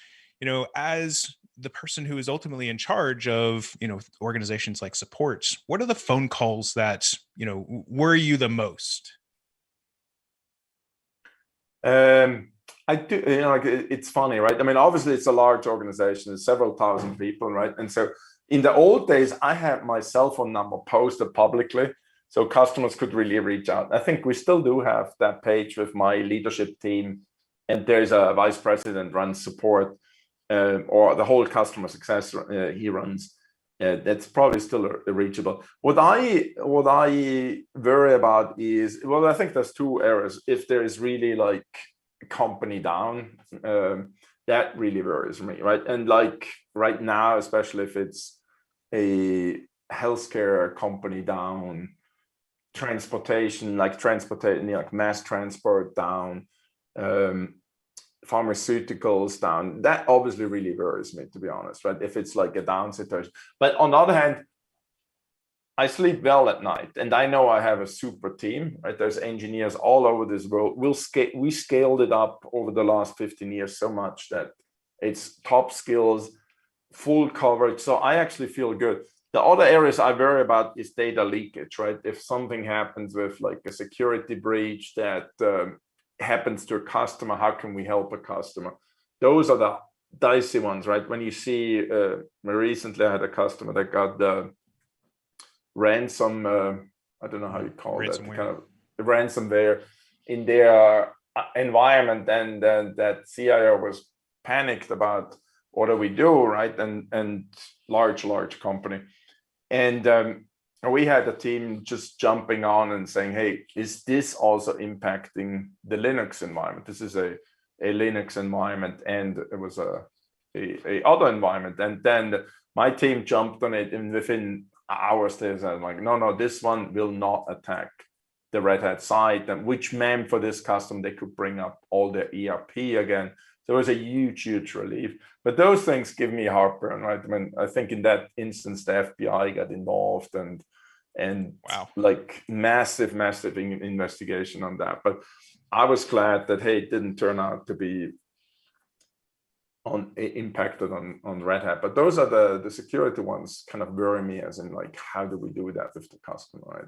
as the person who is ultimately in charge of, organizations like support, what are the phone calls that, worry you the most? I do, like, it's funny, right? I mean, obviously it's a large organization, it's several thousand people, right? And so in the old days, I had my cell phone number posted publicly so customers could really reach out. I think we still do have that page with my leadership team, and there's a vice president runs support, or the whole customer success he runs. That's probably still reachable. What I worry about is, well, I think there's two areas. If there is really like a company down, that really worries me, right? And like right now, especially if it's a healthcare company down, transportation, like mass transport down, pharmaceuticals down, that obviously really worries me, to be honest, right? If it's like a down situation. But on the other hand, I sleep well at night, and I know I have a super team, right? There's engineers all over this world. We scaled it up over the last 15 years so much that it's top skills, full coverage. So I actually feel good. The other areas I worry about is data leakage, right? If something happens with like a security breach that happens to a customer, how can we help a customer? Those are the dicey ones, right? When you see, recently I had a customer that got the ransom, I don't know how you call that, kind of ransomware in their environment, and that CIO was panicked about what do we do, right? And large company. And we had a team just jumping on and saying, hey, is this also impacting the Linux environment? This is a Linux environment, and it was a other environment. And then my team jumped on it, and within hours there's like, no, this one will not attack the Red Hat side, and which meant for this custom they could bring up all their ERP again. So it was a huge relief. But those things give me heartburn, right? I mean, I think in that instance the FBI got involved, and wow, like massive investigation on that. But I was glad that, hey, it didn't turn out to be impacted on Red Hat. But those are the security ones kind of worry me, as in like, how do we do that with the customer, right?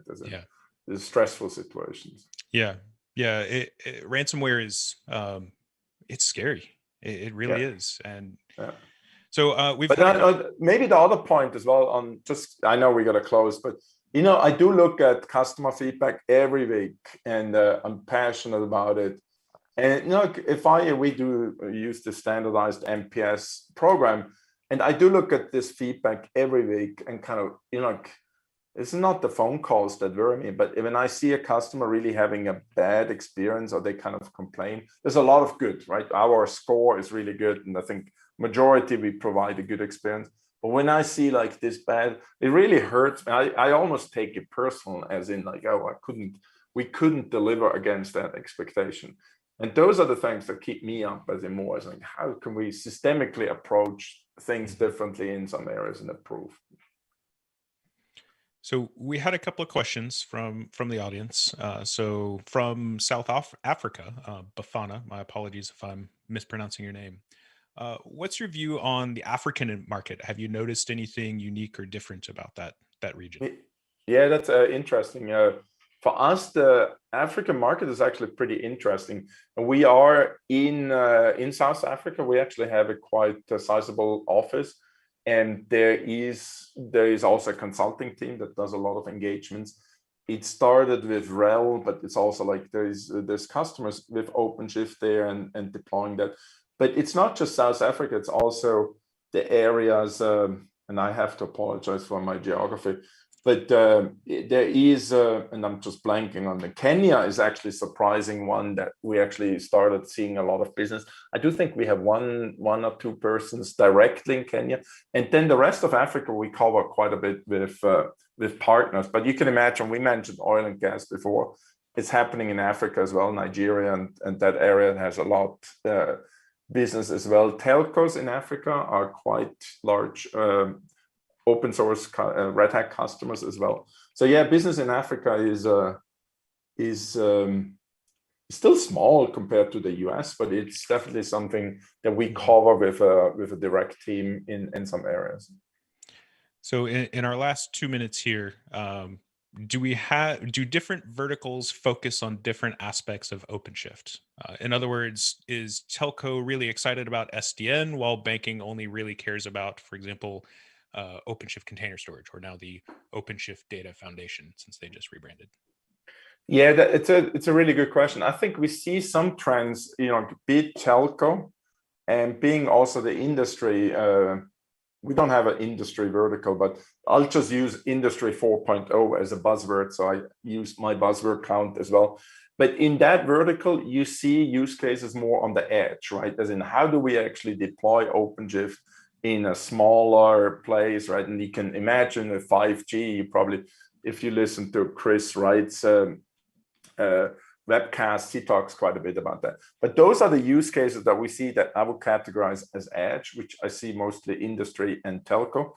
There's stressful situations. Yeah. Ransomware is it's scary. It really is. And so we've maybe the other point as well on, just, I know we got to close, but I do look at customer feedback every week, and I'm passionate about it. And we do use the standardized MPS program, and I do look at this feedback every week, and kind of, it's not the phone calls that worry me, but when I see a customer really having a bad experience, or they kind of complain, there's a lot of good, right? Our score is really good, and I think majority we provide a good experience. But when I see like this bad, it really hurts me. I almost take it personal, as in like, oh, we couldn't deliver against that expectation. And those are the things that keep me up as in more, as like, how can we systemically approach things differently in some areas and improve? So we had a couple of questions from the audience. So from Africa, Bafana, my apologies if I'm mispronouncing your name. What's your view on the African market? Have you noticed anything unique or different about that region? Yeah, that's interesting. For us, the African market is actually pretty interesting. We are in South Africa. We actually have a quite sizable office, and there is also a consulting team that does a lot of engagements. It started with RHEL, but it's also like there's customers with OpenShift there and deploying that. But it's not just South Africa; it's also the areas. And I have to apologize for my geography, but there is, and I'm just blanking on the Kenya is actually surprising one that we actually started seeing a lot of business. I do think we have one or two persons directly in Kenya, and then the rest of Africa we cover quite a bit with partners. But you can imagine, we mentioned oil and gas before. It's happening in Africa as well, Nigeria and that area has a lot business as well. Telcos in Africa are quite large. Open source Red Hat customers as well. So yeah, business in Africa is still small compared to the US, but it's definitely something that we cover with a direct team in some areas. So in our last 2 minutes here, do different verticals focus on different aspects of OpenShift? In other words, is telco really excited about SDN while banking only really cares about, for example, OpenShift Container Storage, or now the OpenShift Data Foundation, since they just rebranded? Yeah, it's a really good question. I think we see some trends, be it telco and being also the industry. We don't have an industry vertical, but I'll just use industry 4.0 as a buzzword. So I use my buzzword count as well. But in that vertical, you see use cases more on the edge, right? As in, how do we actually deploy OpenShift in a smaller place, right? And you can imagine a 5G, you probably, if you listen to Chris Wright's webcast, he talks quite a bit about that. But those are the use cases that we see that I would categorize as edge, which I see mostly industry and telco.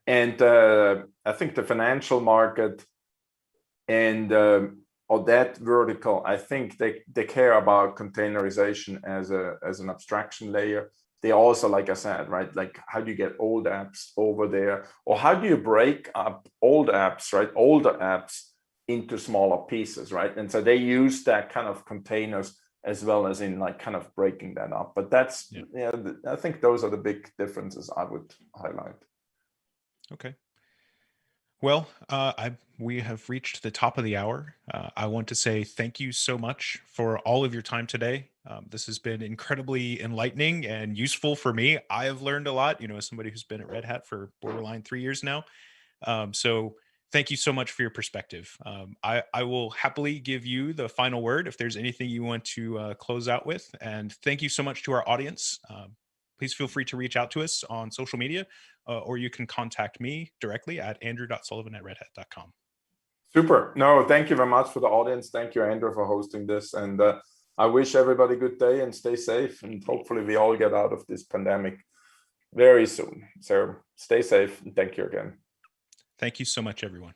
And I think the financial market and or that vertical, I think they care about containerization as an abstraction layer. They also, like I said, right, like how do you get old apps over there, or how do you break up old apps, right, older apps into smaller pieces, right? And so they use that kind of containers as well as in like kind of breaking that up. But that's, yeah, I think those are the big differences I would highlight. Okay. Well, we have reached the top of the hour. I want to say thank you so much for all of your time today. This has been incredibly enlightening and useful for me. I have learned a lot, as somebody who's been at Red Hat for borderline 3 years now. So thank you so much for your perspective. I will happily give you the final word if there's anything you want to close out with. And thank you so much to our audience. Please feel free to reach out to us on social media, or you can contact me directly at andrew.sullivan@redhat.com. Super. No, thank you very much for the audience. Thank you, Andrew, for hosting this. And I wish everybody a good day and stay safe. And hopefully we all get out of this pandemic very soon. So stay safe. And thank you again. Thank you so much, everyone.